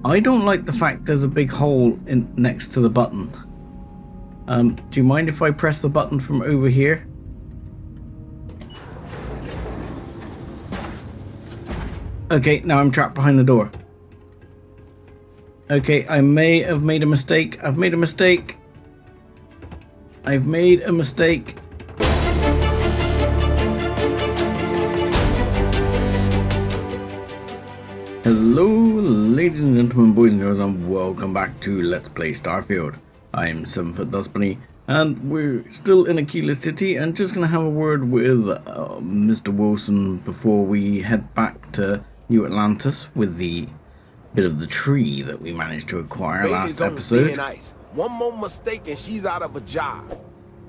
I don't like the fact there's a big hole in next to the button. Do you mind if I press the button from over here? Okay, now I'm trapped behind the door. Okay, I may have made a mistake. I've made a mistake. I've made a mistake. Hello, ladies and gentlemen, boys and girls, and welcome back to Let's Play Starfield. I'm 7foot Dust Bunny, and we're still in Aquila City, and just gonna have a word with Mr. Wilson before we head back to New Atlantis with the bit of the tree that we managed to acquire last episode. Nice. One more mistake and she's out of a job.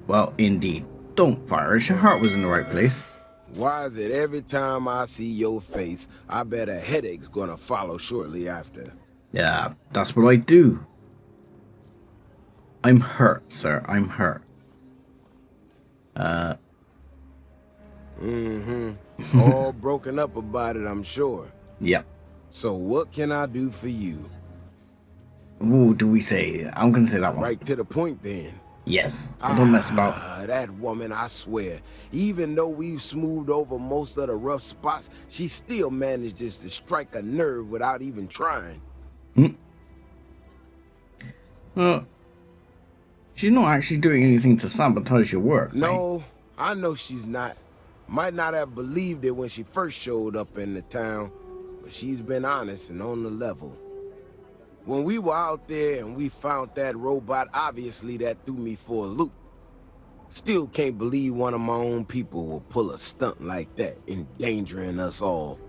Well, indeed. Don't fire us. Your heart was in the right place. Why is it every time I see your face, I bet a headache's gonna follow shortly after? Yeah, that's what I do. I'm hurt, sir. I'm hurt. All broken up about it, I'm sure. Yep. So what can I do for you? Ooh, do we say? I'm gonna say that one. Right to the point then. Yes. I don't mess about. That woman, I swear, even though we've smoothed over most of the rough spots, she still manages to strike a nerve without even trying. She's not actually doing anything to sabotage your work. No, right? I know she's not. Might not have believed it when she first showed up in the town, but she's been honest and on the level. When we were out there and we found that robot, obviously that threw me for a loop. Still can't believe one of my own people will pull a stunt like that, endangering us all.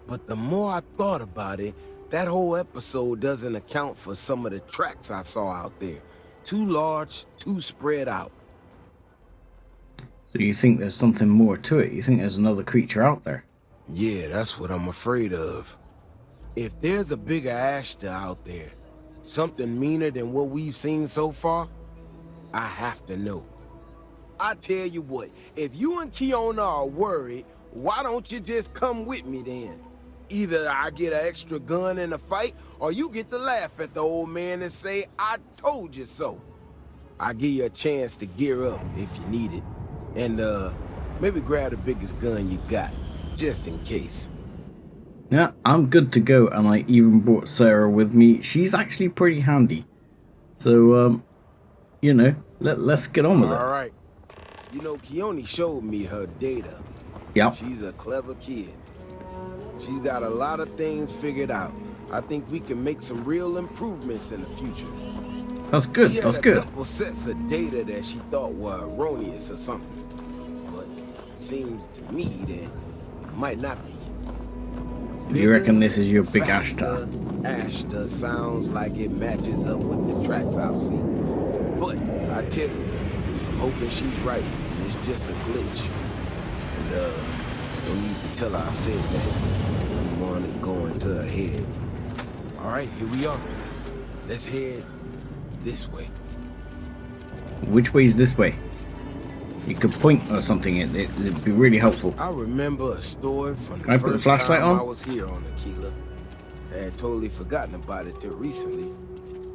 But the more I thought about it, that whole episode doesn't account for some of the tracks I saw out there. Too large, too spread out. So you think there's something more to it? You think there's another creature out there? Yeah, that's what I'm afraid of. If there's a bigger Ashta out there, something meaner than what we've seen so far, I have to know. I tell you what, if you and Kiona are worried, why don't you just come with me then? Either I get an extra gun in the fight, or you get to laugh at the old man and say, I told you so. I'll give you a chance to gear up if you need it. And maybe grab the biggest gun you got, just in case. Yeah, I'm good to go, and I even brought Sarah with me. She's actually pretty handy. So, you know, let's get on with it. All right. You know, Kiona showed me her data. Yep. She's a clever kid. She's got a lot of things figured out. I think we can make some real improvements in the future. That's good, that's good. She had a couple sets of data that she thought were erroneous or something. But it seems to me that it might not be. You reckon this is your big Ashta? Ashta sounds like it matches up with the tracks I've seen. But I tell you, I'm hoping she's right. It's just a glitch. And no need to tell her I said that. Wouldn't want it going to her head. All right, here we are. Let's head this way. Which way is this way? You could point or something. It'd be really helpful. I remember a story from the Can I put the first flashlight time on? I was here on Aquila. I had totally forgotten about it till recently.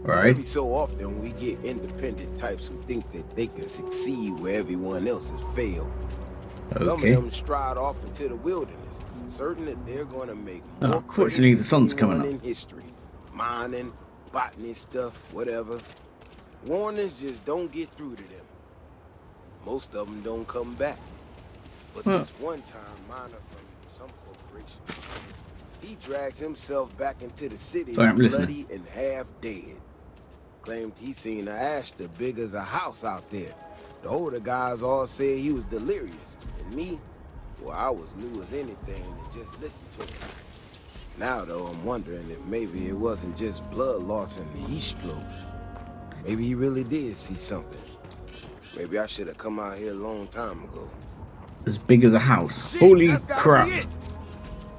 Alright. Every so often we get independent types who think that they can succeed where everyone else has failed. Some of Okay. them stride off into the wilderness, certain that they're going to make more Unfortunately, the sun's than coming anyone up. in history. Mining, botany stuff, whatever. Warnings just don't get through to them. Most of them don't come back. But this one time, miner from some corporation, he drags himself back into the city bloody and half dead. Claimed he seen a Ashta big as a house out there. The older guys all said he was delirious. And me, well, I was new as anything and just listened to him. Now, though, I'm wondering if maybe it wasn't just blood loss and the heat stroke. Maybe he really did see something. Maybe I should have come out here a long time ago. As big as a house. Shit, Holy that's gotta crap. be it.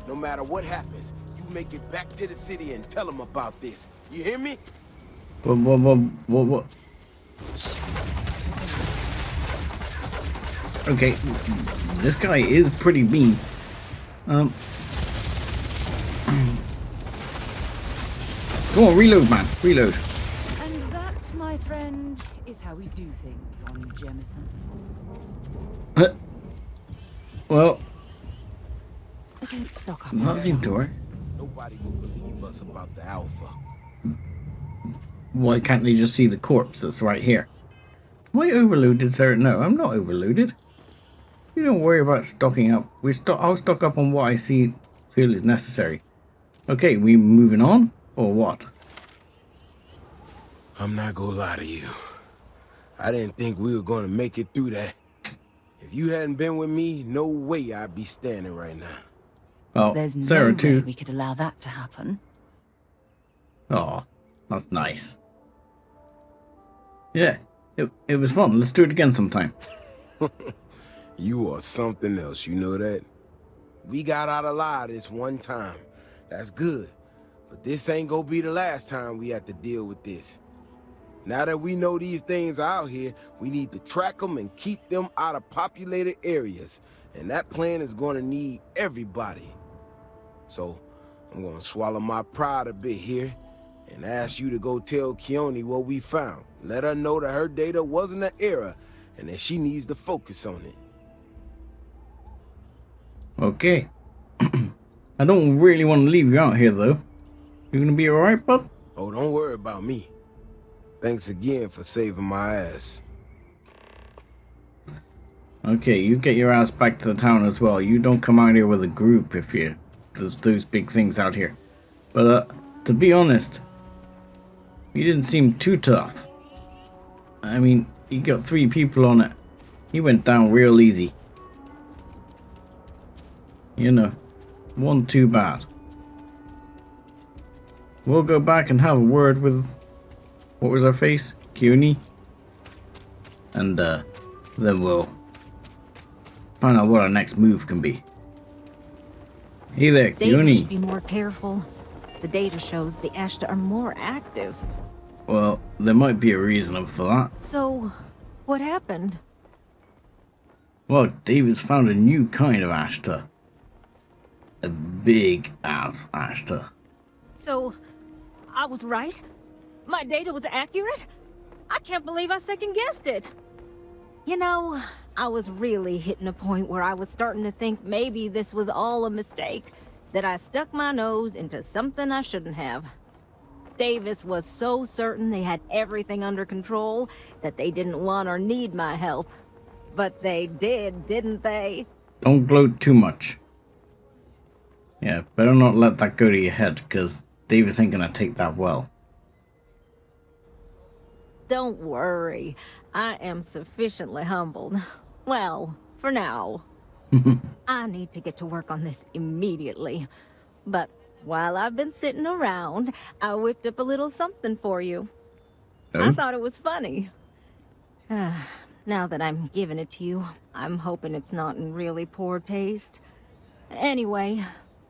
No matter what happens, you make it back to the city and tell them about this. You hear me? What? Okay, this guy is pretty mean. Go on, reload, man. Reload. And that, my friend, is how we do things on Jemison. Well, Don't stock up. that seemed to work. Nobody will believe us about the Alpha. Why can't they just see the corpse that's right here? Am I overloaded, sir? No, I'm not overloaded. You don't worry about stocking up. I'll stock up on what I feel is necessary. Okay, we moving on? Or what? I'm not gonna lie to you. I didn't think we were gonna make it through that. If you hadn't been with me, no way I'd be standing right now. Oh, There's Sarah no too. way we could allow that to happen. Oh, that's nice. Yeah, it was fun. Let's do it again sometime. You are something else, you know that? We got out alive this one time. That's good. But this ain't gonna be the last time we have to deal with this. Now that we know these things are out here, we need to track them and keep them out of populated areas. And that plan is gonna need everybody. So, I'm gonna swallow my pride a bit here and ask you to go tell Keone what we found. Let her know that her data wasn't an error and that she needs to focus on it. Okay. I don't really want to leave you out here, though. You gonna be alright, bud? Oh, don't worry about me. Thanks again for saving my ass. Okay, you get your ass back to the town as well. You don't come out here with a group if there's those big things out here. But, to be honest, you didn't seem too tough. I mean, you got 3 people on it. He went down real easy. You know, wasn't too bad. We'll go back and have a word with, what was her face? Keone. And then we'll find out what our next move can be. Hey there, Dave Keone. should be more careful. The data shows the Ashta are more active. Well, there might be a reason for that. So, what happened? Well, David's found a new kind of Ashta. A big ass Ashta. So, I was right? My data was accurate? I can't believe I second-guessed it. You know, I was really hitting a point where I was starting to think maybe this was all a mistake. That I stuck my nose into something I shouldn't have. Davis was so certain they had everything under control that they didn't want or need my help. But they did, didn't they? Don't gloat too much. Yeah, better not let that go to your head, because Davis ain't gonna take that well. Don't worry. I am sufficiently humbled. Well, for now. I need to get to work on this immediately. But while I've been sitting around, I whipped up a little something for you. I Oh? thought it was funny. Now that I'm giving it to you, I'm hoping it's not in really poor taste. Anyway,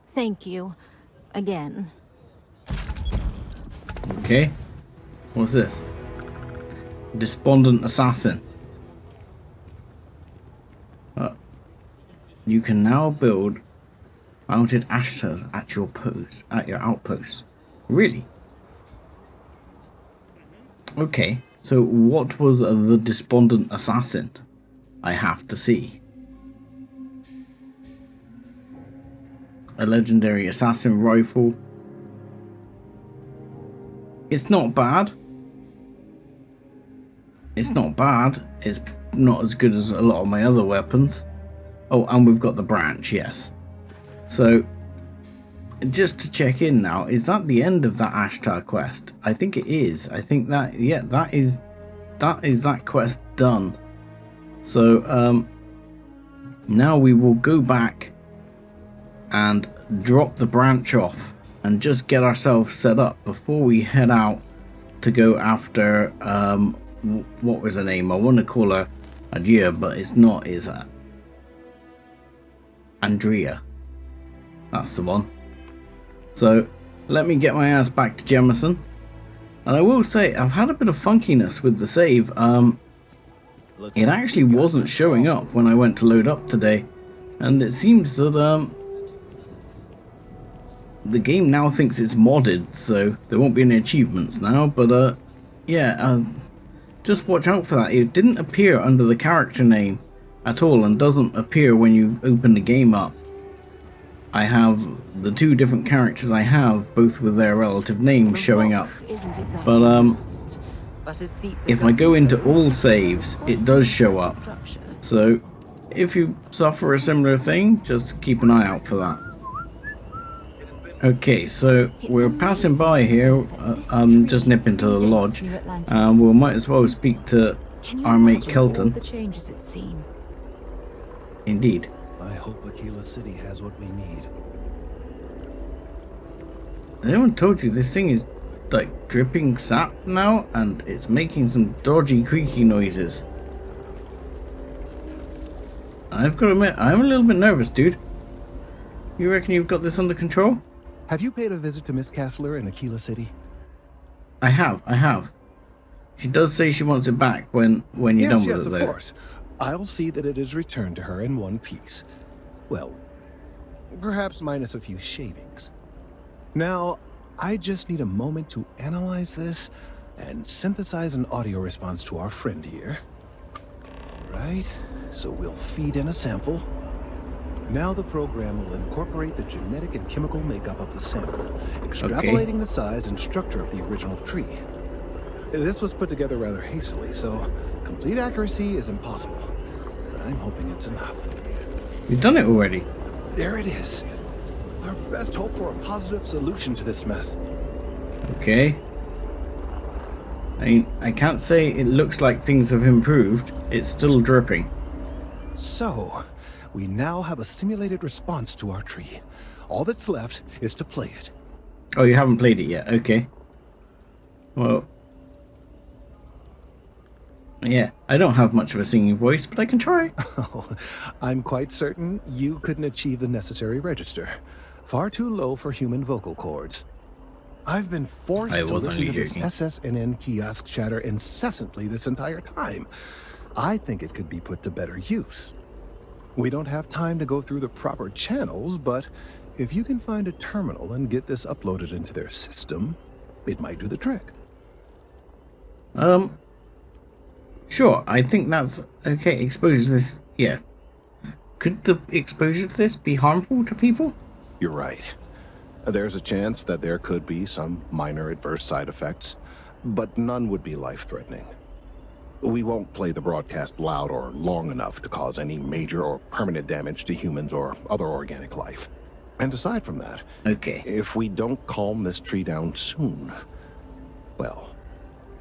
thank you. Again. Okay. What's this? Despondent Assassin. You can now build mounted Ashtas at your outpost. Really? Okay, so what was the Despondent Assassin? I have to see. A legendary assassin rifle. It's not bad. It's not bad. It's not as good as a lot of my other weapons. Oh, and we've got the branch, yes. So, just to check in now, is that the end of that Ashtar quest? I think it is. I think that, yeah, that is that quest done. So, now we will go back and drop the branch off and just get ourselves set up before we head out to go after, what was her name? I want to call her Adia, but it's not, is it? Andrea. That's the one. So let me get my ass back to Jemison. And I will say, I've had a bit of funkiness with the save. It actually wasn't showing up when I went to load up today. And it seems that the game now thinks it's modded, so there won't be any achievements now, but yeah, just watch out for that. It didn't appear under the character name at all and doesn't appear when you open the game up. I have the two different characters I have, both with their relative names showing up, but if I go into all saves, it does show up, so if you suffer a similar thing, just keep an eye out for that. Okay, so we're passing by here, just nip into the lodge, we might as well speak to our mate Kelton. Indeed. I hope Aquila City has what we need. Anyone told you this thing is like dripping sap now, and it's making some dodgy creaky noises? I've got to admit, I'm a little bit nervous, dude. You reckon you've got this under control? Have you paid a visit to Miss Castler in Aquila City? I have. She does say she wants it back when you're done with it, though. Yes, of course. I'll see that it is returned to her in one piece. Well, perhaps minus a few shavings. Now, I just need a moment to analyze this and synthesize an audio response to our friend here. Right, so we'll feed in a sample. Now the program will incorporate the genetic and chemical makeup of the sample, extrapolating the size and structure of the original tree. This was put together rather hastily, so complete accuracy is impossible. But I'm hoping it's enough. You've done it already. There it is. Our best hope for a positive solution to this mess. Okay. I mean, I can't say it looks like things have improved. It's still dripping. So, we now have a simulated response to our tree. All that's left is to play it. Oh, you haven't played it yet? Okay. Well, yeah, I don't have much of a singing voice, but I can try. Oh, I'm quite certain you couldn't achieve the necessary register. Far too low for human vocal cords. I've been forced to listen to this SSNN kiosk chatter incessantly this entire time. I think it could be put to better use. We don't have time to go through the proper channels, but if you can find a terminal and get this uploaded into their system, it might do the trick. Sure, I think that's okay. Exposure to this, yeah. Could the exposure to this be harmful to people? You're right. There's a chance that there could be some minor adverse side effects, but none would be life-threatening. We won't play the broadcast loud or long enough to cause any major or permanent damage to humans or other organic life. And aside from that, if we don't calm this tree down soon, well,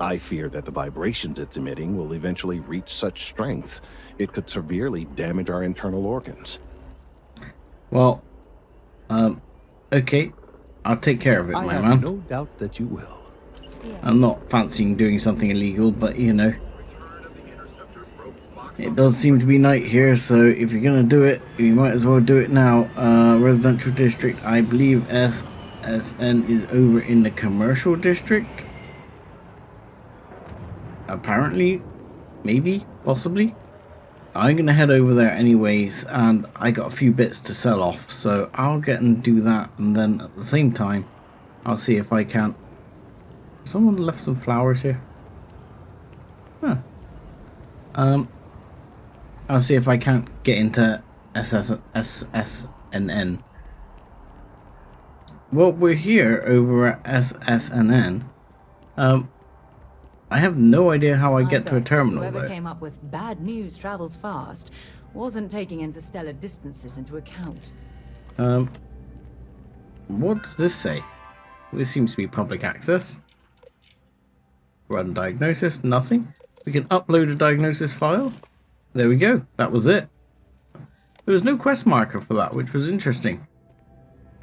I fear that the vibrations it's emitting will eventually reach such strength it could severely damage our internal organs. Well, okay. I'll take care of it, my man. I have no doubt that you will. I'm not fancying doing something illegal, but you know. It does seem to be night here, so if you're gonna do it, you might as well do it now. Residential district, I believe SSN is over in the commercial district. Apparently, maybe, possibly. I'm gonna head over there anyways, and I got a few bits to sell off, so I'll get and do that, and then at the same time, I'll see if I can. Someone left some flowers here. Huh. I'll see if I can't get into SSNN. Well, we're here over at SSNN. I have no idea how I get to a terminal, whoever though. came up with bad news travels fast wasn't taking interstellar distances into account. What does this say? This seems to be public access. Run diagnosis, nothing. We can upload a diagnosis file. There we go. That was it. There was no quest marker for that, which was interesting.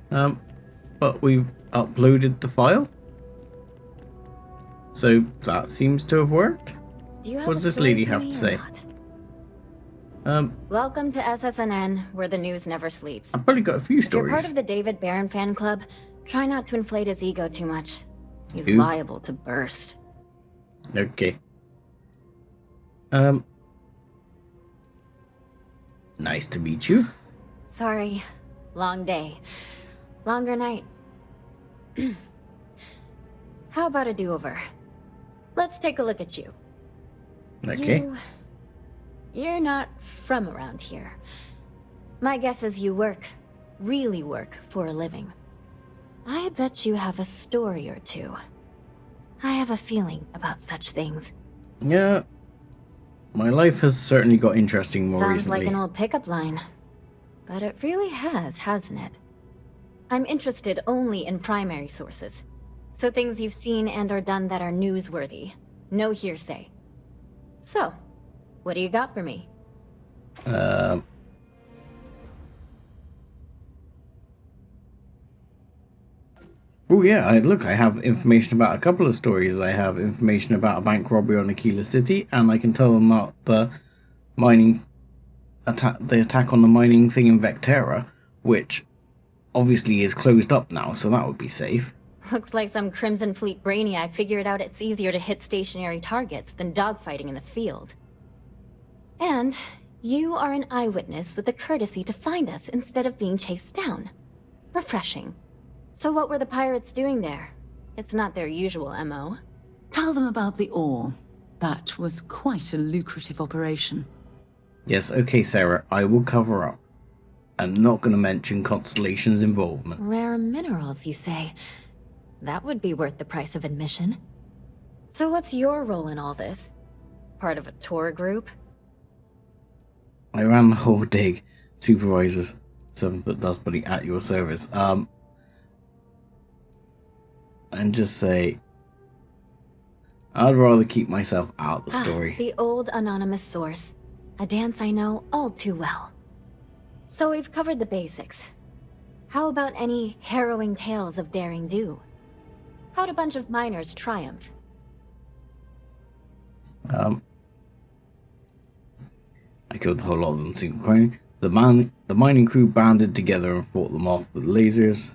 But we've uploaded the file. So that seems to have worked. What does this lady have to say? Welcome to SSNN, where the news never sleeps. I've probably got a few If stories. you're part of the David Barron fan club, try not to inflate his ego too much. He's Ooh. liable to burst. Okay. Nice to meet you. Sorry. Long day. Longer night. How about a do-over? Let's take a look at you. Okay. You're not from around here. My guess is you work, really work, for a living. I bet you have a story or two. I have a feeling about such things. Yeah. My life has certainly got interesting more Sounds recently. like an old pickup line. But it really has, hasn't it? I'm interested only in primary sources. So things you've seen and or done that are newsworthy. No hearsay. So, what do you got for me? Oh yeah, look, I have information about a couple of stories. I have information about a bank robbery on Aquila City, and I can tell them about the mining attack, the attack on the mining thing in Vectera, which obviously is closed up now, so that would be safe. Looks like some Crimson Fleet brainiac figured out it's easier to hit stationary targets than dogfighting in the field. And you are an eyewitness with the courtesy to find us instead of being chased down. Refreshing. So what were the pirates doing there? It's not their usual MO. Tell them about the ore. That was quite a lucrative operation. Yes, okay, Sarah, I will cover up. I'm not going to mention Constellation's involvement. Rare minerals, you say? That would be worth the price of admission. So what's your role in all this? Part of a tour group? I ran the whole dig. Supervisors, 7 foot dust buddy at your service. And just say, I'd rather keep myself out of the story. The old anonymous source. A dance I know all too well. So we've covered the basics. How about any harrowing tales of daring do? How'd a bunch of miners triumph? I killed the whole lot of them single. The mining crew banded together and fought them off with lasers.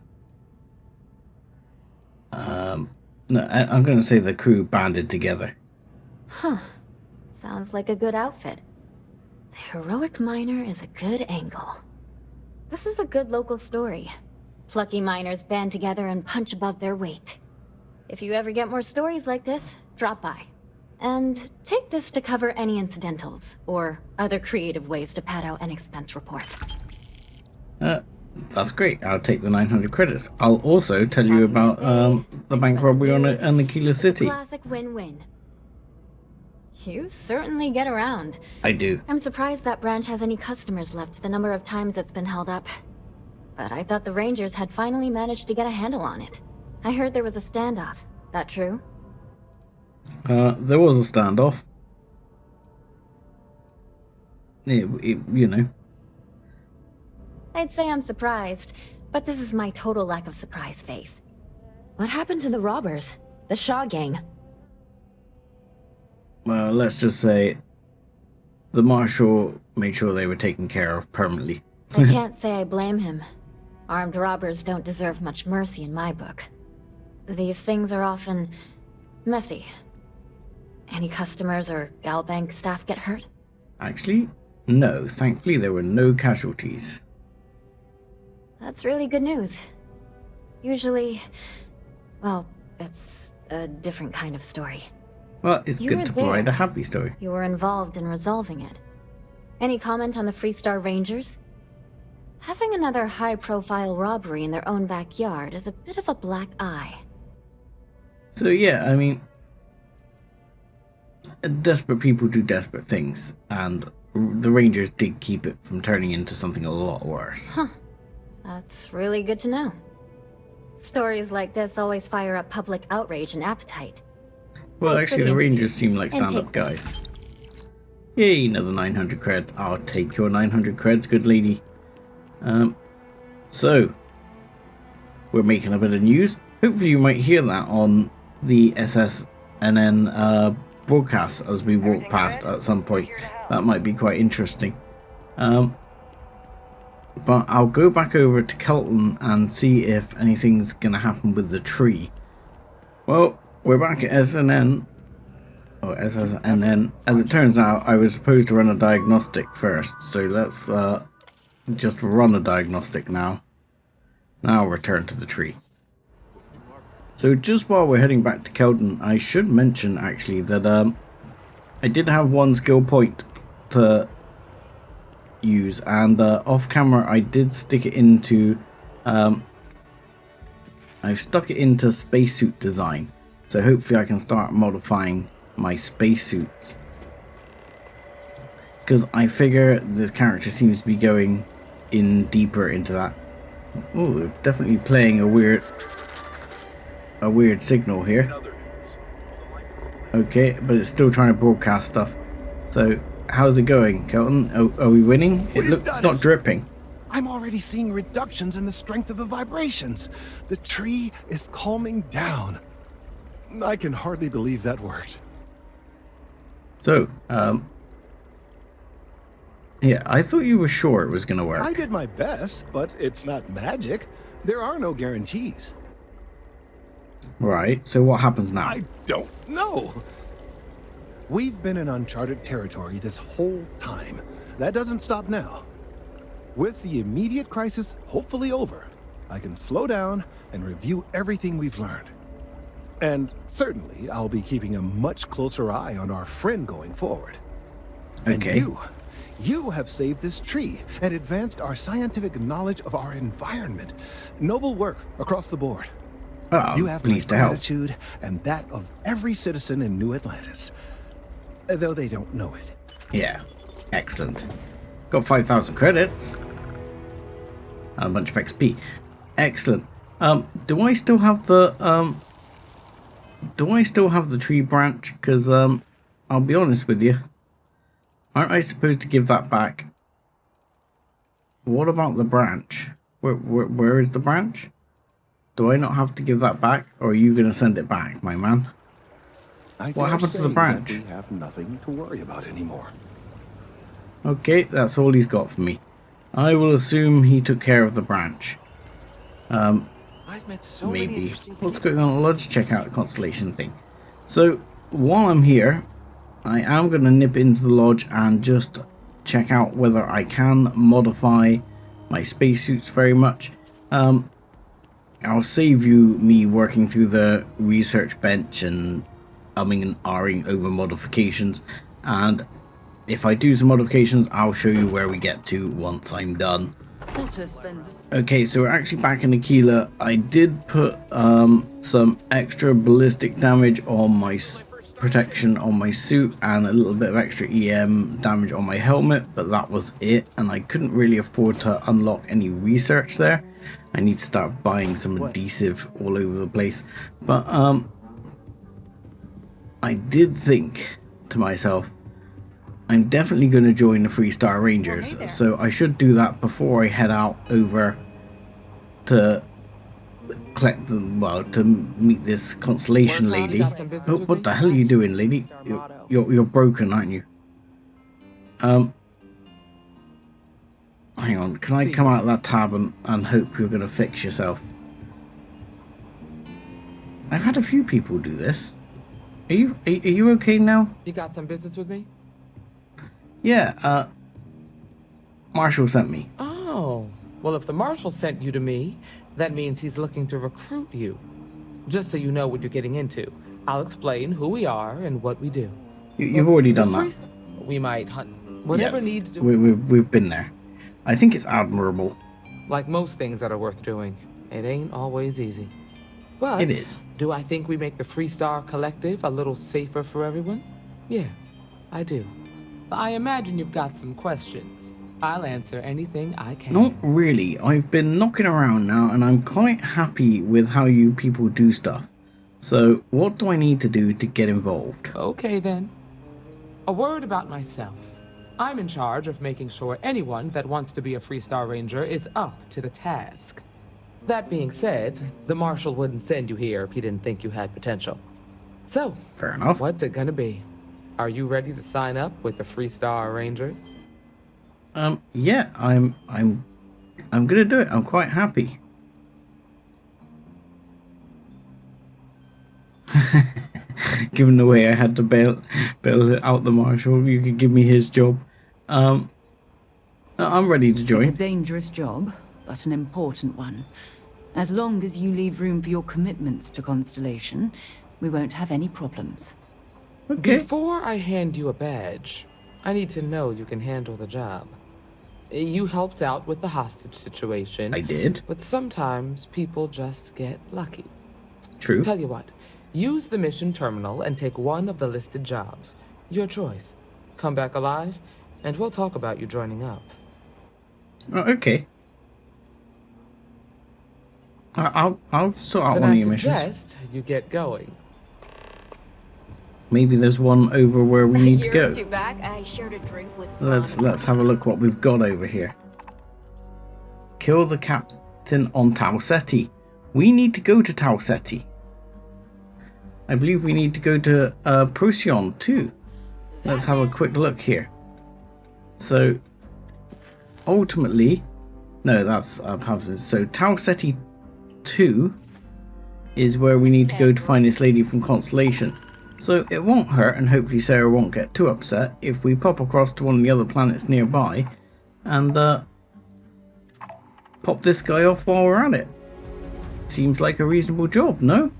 No, I'm going to say the crew banded together. Huh. Sounds like a good outfit. The heroic miner is a good angle. This is a good local story. Plucky miners band together and punch above their weight. If you ever get more stories like this, drop by. And take this to cover any incidentals, or other creative ways to pad out an expense report. That's great. I'll take the 900 credits. I'll also tell you about the bank robbery on Aquila City. Classic win-win. You certainly get around. I do. I'm surprised that branch has any customers left, the number of times it's been held up. But I thought the Rangers had finally managed to get a handle on it. I heard there was a standoff. That true? There was a standoff. You know. I'd say I'm surprised, but this is my total lack of surprise face. What happened to the robbers? The Shaw gang? Well, let's just say the Marshal made sure they were taken care of permanently. I can't say I blame him. Armed robbers don't deserve much mercy in my book. These things are often messy. Any customers or Galbank staff get hurt? Actually, no. Thankfully, there were no casualties. That's really good news. Usually, well, it's a different kind of story. Well, it's You good were to provide there. a happy story. You were involved in resolving it. Any comment on the Freestar Rangers? Having another high-profile robbery in their own backyard is a bit of a black eye. So yeah, I mean, desperate people do desperate things, and the Rangers did keep it from turning into something a lot worse. Huh. That's really good to know. Stories like this always fire up public outrage and appetite. Well, Thanks for actually, the the interview. Rangers seem like And stand-up take this. guys. Yay, another 900 creds. I'll take your 900 creds, good lady. So, we're making a bit of news. Hopefully you might hear that on the SSNN broadcast as we walk past at some point. That might be quite interesting. But I'll go back over to Kelton and see if anything's going to happen with the tree. Well, we're back at SNN. Or SSNN. As it turns out, I was supposed to run a diagnostic first. So let's just run a diagnostic now. Now return to the tree. So just while we're heading back to Kelton, I should mention actually that I did have one skill point to use, and off camera I did stick it into I've stuck it into spacesuit design, so hopefully I can start modifying my spacesuits, because I figure this character seems to be going in deeper into that. Ooh, definitely playing a weird signal here. Okay, but it's still trying to broadcast stuff. So how's it going, Kelton? Are we winning? It's not dripping. I'm already seeing reductions in the strength of the vibrations. The tree is calming down. I can hardly believe that worked. So, yeah, I thought you were sure it was gonna work. I did my best, but it's not magic. There are no guarantees. Right, so what happens now? I don't know. We've been in uncharted territory this whole time. That doesn't stop now. With the immediate crisis hopefully over, I can slow down and review everything we've learned. And certainly, I'll be keeping a much closer eye on our friend going forward. Okay. And you have saved this tree and advanced our scientific knowledge of our environment. Noble work across the board. Oh, You have my pleased to help. gratitude and that of every citizen in New Atlantis, though they don't know it. Yeah, excellent. Got 5,000 credits and a bunch of XP. Excellent. Do I still have the tree branch? Because I'll be honest with you, aren't I supposed to give that back? What about the branch? Where is the branch? Do I not have to give that back, or are you going to send it back, my man? What happened to the branch? We have nothing to worry about anymore. Okay, that's all he's got for me. I will assume he took care of the branch. I've met so many Maybe. interesting What's going on? Let's check out the constellation thing. So, while I'm here, I am going to nip into the lodge and just check out whether I can modify my spacesuits very much. I'll save you me working through the research bench and umming and ahhing over modifications, and if I do some modifications, I'll show you where we get to once I'm done. Potter spends Okay, so we're actually back in Aquila. I did put some extra ballistic damage on my protection on my suit and a little bit of extra EM damage on my helmet, but that was it, and I couldn't really afford to unlock any research there. I need to start buying some adhesive all over the place. But I did think to myself, I'm definitely going to join the 3-star Rangers, so I should do that before I head out over to collect them, well, to meet this constellation lady. Oh, what the hell are you doing, lady? You're broken, aren't you? Hang on, can I come out of that tab and hope you're going to fix yourself? I've had a few people do this. Are you okay now? You got some business with me? Yeah, Marshall sent me. Oh, well, if the marshal sent you to me, that means he's looking to recruit you. Just so you know what you're getting into, I'll explain who we are and what we do. You've already done that. We might hunt. Whatever Yes, needs to... we've been there. I think it's admirable. Like most things that are worth doing, it ain't always easy. But It is. do I think we make the Freestar Collective a little safer for everyone? Yeah, I do. I imagine you've got some questions. I'll answer anything I can. Not really. I've been knocking around now and I'm quite happy with how you people do stuff. So what do I need to do to get involved? Okay then. A word about myself. I'm in charge of making sure anyone that wants to be a Freestar Ranger is up to the task. That being said, the Marshal wouldn't send you here if he didn't think you had potential. So, Fair enough. what's it gonna be? Are you ready to sign up with the Freestar Rangers? Yeah, I'm gonna do it. I'm quite happy. Given the way I had to bail out the Marshal, you could give me his job. I'm ready to It's a join. dangerous job, but an important one. As long as you leave room for your commitments to Constellation, we won't have any problems. Okay. Before I hand you a badge, I need to know you can handle the job. You helped out with the hostage situation. I did. But sometimes people just get lucky. True. Tell you what, use the mission terminal and take one of the listed jobs. Your choice. Come back alive, and we'll talk about you joining up. Okay. I'll sort out Then one I of your missions. suggest you get going. Maybe there's one over where we need to A year go. or two back, I shared a drink with Let's have a look what we've got over here. Kill the captain on Tau Ceti. We need to go to Tau Ceti. I believe we need to go to Procyon too. Let's have a quick look here. So, ultimately, no, that's Pavses. So Tau Ceti 2 is where we need to go to find this lady from Constellation. So it won't hurt, and hopefully Sarah won't get too upset if we pop across to one of the other planets nearby and pop this guy off while we're at it. Seems like a reasonable job, no?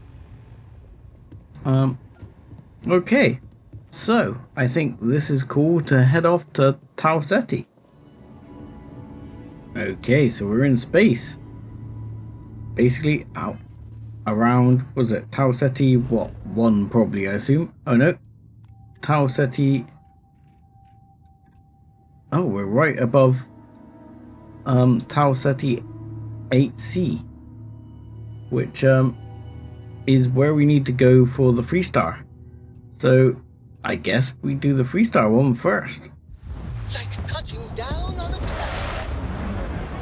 Okay, so I think this is cool to head off to Tau Ceti. Okay, so we're in space. Basically out around, was it Tau Ceti, what, 1 probably, I assume? Oh no, Tau Ceti, oh, we're right above Tau Ceti 8C, which is where we need to go for the Freestar. So I guess we do the Freestar one first. Like cutting down on a cloud.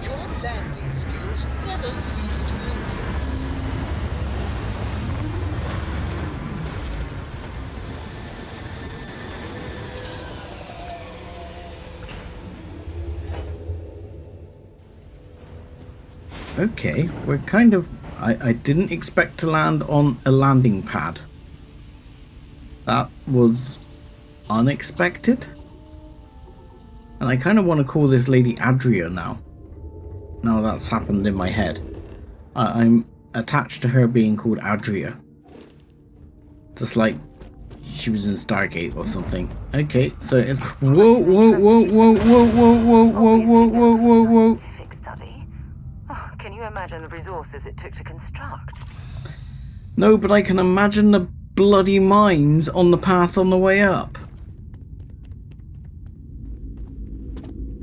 Your landing skills never cease to impress. Okay, we're kind of... I didn't expect to land on a landing pad. That was unexpected. And I kind of want to call this lady Adria now. Now that's happened in my head. I'm attached to her being called Adria. Just like she was in Stargate or something. Okay, so it's... Whoa, whoa, whoa, whoa, whoa, whoa, whoa, whoa, whoa, whoa, whoa, whoa. Scientific study. Oh, can you imagine the resources it took to construct? No, but I can imagine the bloody mines on the path on the way up.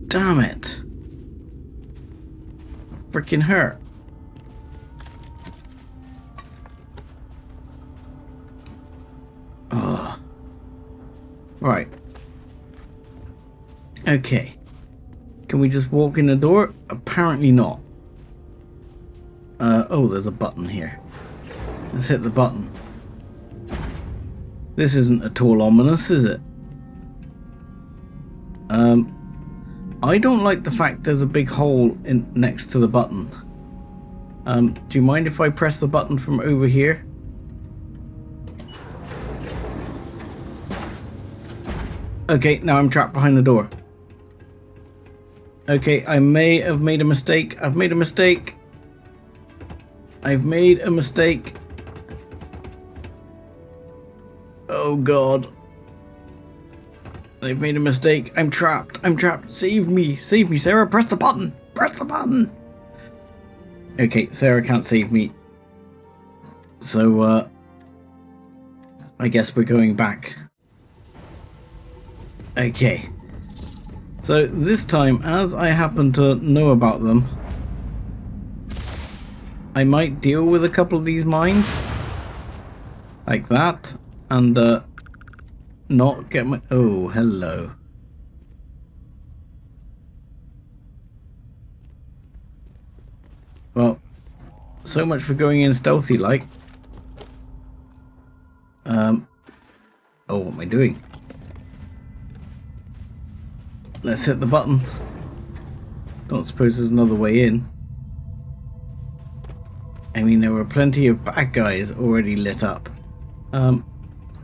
Damn it. Freaking hurt. Ugh. Right. Okay. Can we just walk in the door? Apparently not. Oh, there's a button here. Let's hit the button. This isn't at all ominous, is it? I don't like the fact there's a big hole in next to the button. Do you mind if I press the button from over here? Okay, now I'm trapped behind the door. Okay, I may have made a mistake. I've made a mistake. I've made a mistake. Oh god. I've made a mistake. I'm trapped. I'm trapped. Save me. Save me, Sarah. Press the button. Press the button. Okay, Sarah can't save me. So, I guess we're going back. Okay. So, this time, as I happen to know about them, I might deal with a couple of these mines. Like that. And, not get my... Oh, hello. Well, so much for going in stealthy like. Oh, what am I doing? Let's hit the button. Don't suppose there's another way in. I mean, there were plenty of bad guys already lit up.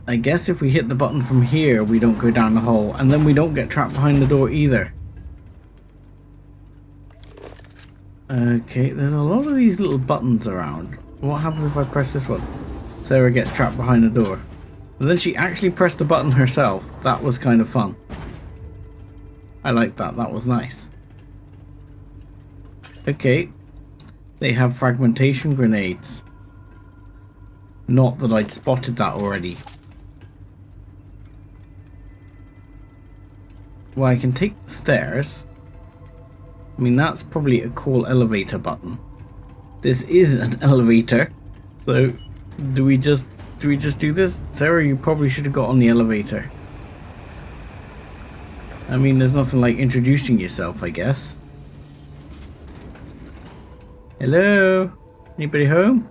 I guess if we hit the button from here, we don't go down the hole, and then we don't get trapped behind the door either. Okay, there's a lot of these little buttons around. What happens if I press this one? Sarah gets trapped behind the door. And then she actually pressed the button herself. That was kind of fun. I like that. That was nice. Okay. They have fragmentation grenades. Not that I'd spotted that already. Well, I can take the stairs. I mean, that's probably a call elevator button. This is an elevator. So, do we just do this? Sarah, you probably should have got on the elevator. I mean, there's nothing like introducing yourself, I guess. Hello? Anybody home?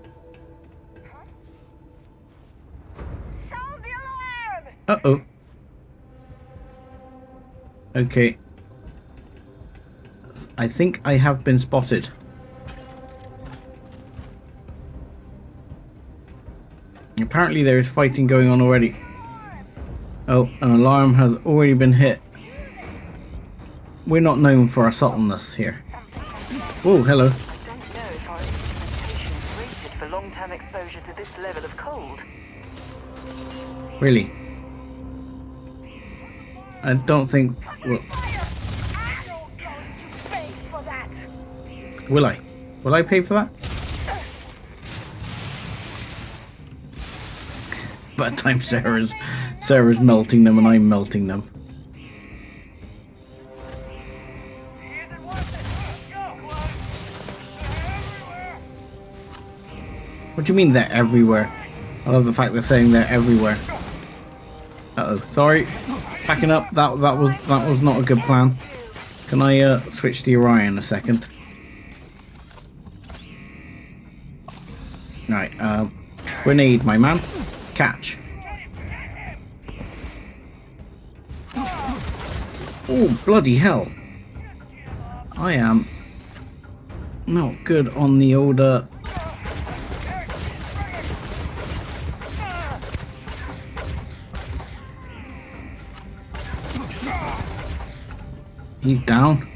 Uh-oh. Okay. I think I have been spotted. Apparently there is fighting going on already. Oh, an alarm has already been hit. We're not known for our subtleness here. Oh, hello. I don't know if our instrumentation is rated for long-term exposure to this level of cold. Really? I don't think... Well, will I? Will I pay for that? By the time Sarah's melting them and I'm melting them. What do you mean they're everywhere? I love the fact they're saying they're everywhere. Uh-oh, sorry. Packing up. That was not a good plan. Can I switch to Orion a second? Right, grenade, my man. Catch. Oh, bloody hell. I am not good on the older... He's down.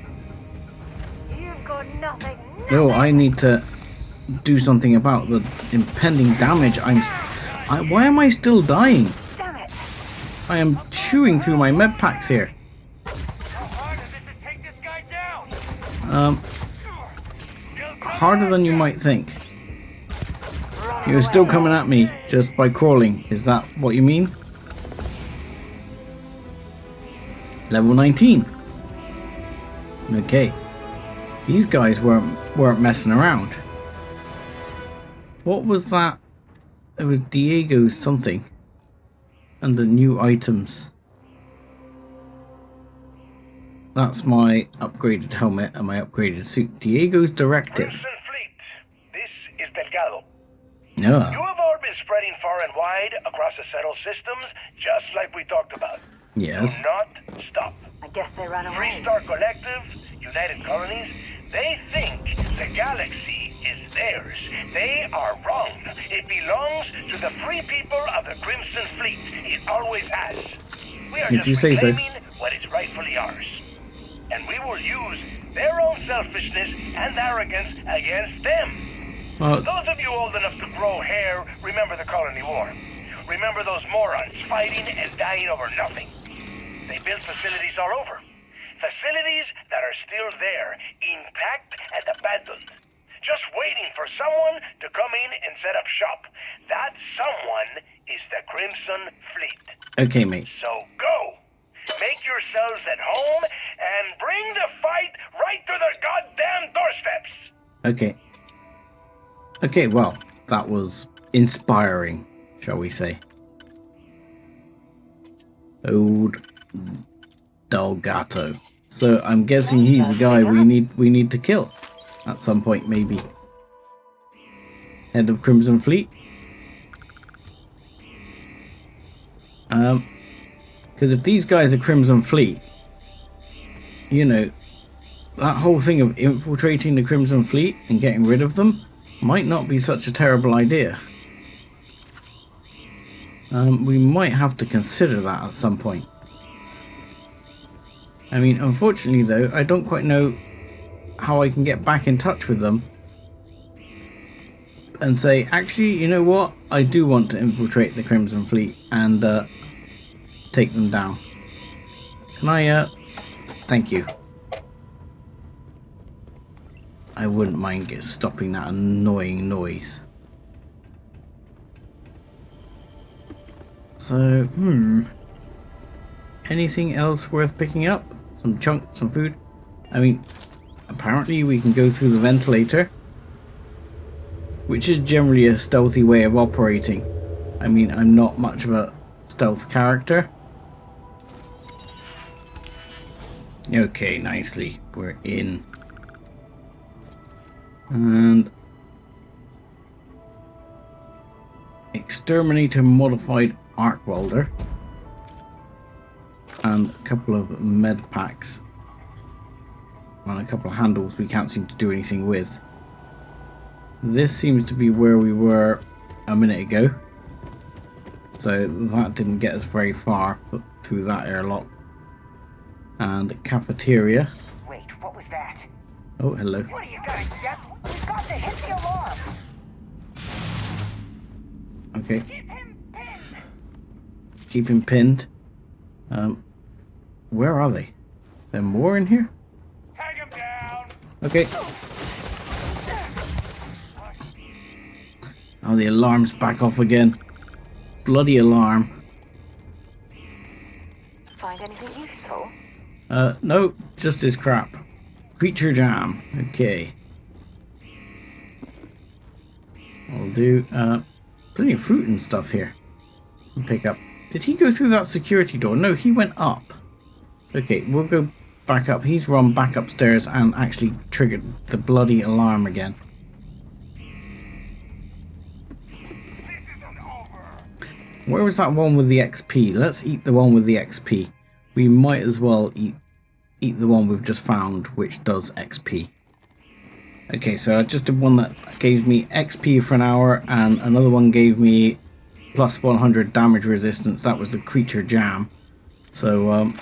No, I need to do something about the impending damage. Why am I still dying? I am chewing through my med packs here. Harder than you might think. You're still coming at me just by crawling. Is that what you mean? Level 19. Okay. These guys weren't messing around. What was that? It was Diego's something. And the new items. That's my upgraded helmet and my upgraded suit. Diego's directive. Crimson Fleet, this is Delgado. Yeah. You have all been spreading far and wide across the settled systems, just like we talked about. Yes. Do not stop. I guess they ran away. Free Star Collective, United Colonies, they think the galaxy is theirs. They are wrong. It belongs to the free people of the Crimson Fleet. It always has. We are If you just say so. reclaiming what is rightfully ours. And we will use their own selfishness and arrogance against them. Those of you old enough to grow hair, remember the Colony War. Remember those morons fighting and dying over nothing. They built facilities all over. Facilities that are still there, intact and abandoned. Just waiting for someone to come in and set up shop. That someone is the Crimson Fleet. Okay, mate. So go! Make yourselves at home and bring the fight right to their goddamn doorsteps! Okay. Okay, well, that was inspiring, shall we say. Old Delgado. So I'm guessing he's the guy we need to kill at some point, maybe. Head of Crimson Fleet. Because if these guys are Crimson Fleet, you know, that whole thing of infiltrating the Crimson Fleet and getting rid of them might not be such a terrible idea. We might have to consider that at some point. I mean, unfortunately though, I don't quite know how I can get back in touch with them and say, actually, you know what? I do want to infiltrate the Crimson Fleet and take them down. Can I, thank you. I wouldn't mind stopping that annoying noise. So, anything else worth picking up? Some chunks, some food? I mean, apparently we can go through the ventilator, which is generally a stealthy way of operating. I mean, I'm not much of a stealth character. Okay, nicely. We're in. And exterminator modified arc welder. And a couple of med packs. And a couple of handles we can't seem to do anything with. This seems to be where we were a minute ago. So that didn't get us very far through that airlock. And cafeteria. Wait, what was that? Oh, hello. What do you got, Jeff? We've got to hit the alarm. Okay. Keep him pinned. Keep him pinned. Where are they? There more in here? Tag him down. Okay. Oh, the alarm's back off again. Bloody alarm. Find anything useful? No, just this crap. Creature jam. Okay. I'll do, plenty of fruit and stuff here. Pick up. Did he go through that security door? No, he went up. Okay, we'll go back up. He's run back upstairs and actually triggered the bloody alarm again. Where was that one with the XP? Let's eat the one with the XP. We might as well eat the one we've just found, which does XP. Okay, so I just did one that gave me XP for an hour, and another one gave me plus 100 damage resistance. That was the creature jam. So,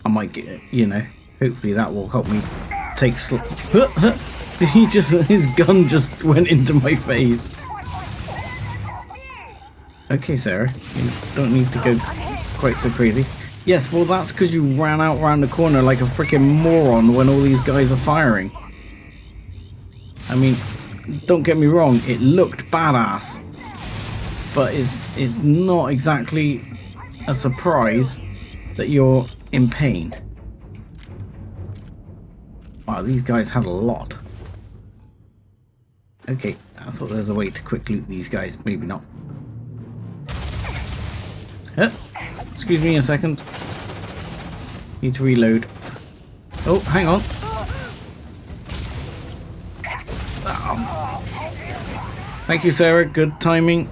I might get it, you know, hopefully that will help me take Did he just, his gun just went into my face. Okay, Sarah, you don't need to go quite so crazy. Yes, well that's because you ran out round the corner like a freaking moron when all these guys are firing. I mean, don't get me wrong, it looked badass, but it's not exactly a surprise that you're in pain. Wow, these guys had a lot. Okay, I thought there was a way to quick loot these guys, maybe not. Excuse me a second. Need to reload. Oh, hang on. Oh. Thank you, Sarah. Good timing.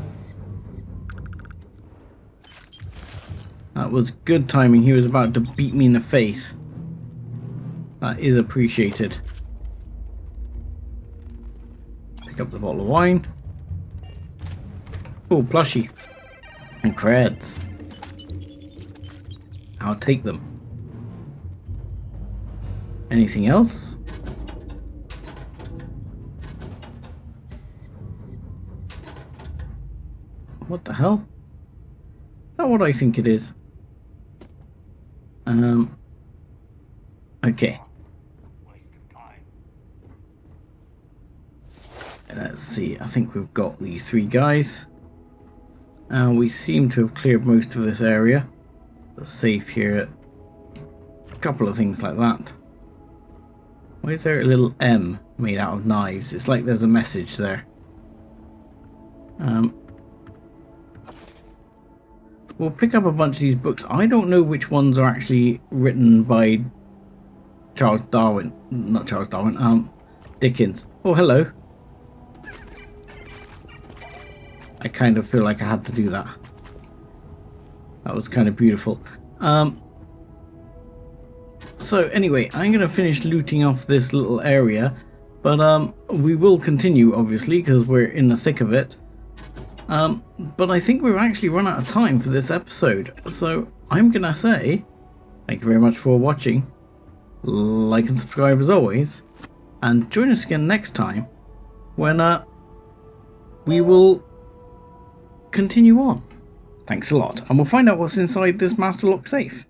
That was good timing. He was about to beat me in the face. That is appreciated. Pick up the bottle of wine. Oh, plushie. And creds. I'll take them. Anything else? What the hell? Is that what I think it is? Okay. Let's see. I think we've got these three guys. And we seem to have cleared most of this area. The safe here. A couple of things like that. Why is there a little M made out of knives? It's like there's a message there. We'll pick up a bunch of these books. I don't know which ones are actually written by Charles Darwin. Not Charles Darwin. Dickens. Oh, hello. I kind of feel like I had to do that. That was kind of beautiful. So anyway, I'm going to finish looting off this little area. But we will continue, obviously, because we're in the thick of it. But I think we've actually run out of time for this episode. So I'm going to say thank you very much for watching. like and subscribe as always, and join us again next time when we will continue on. Thanks a lot, and we'll find out what's inside this master lock safe.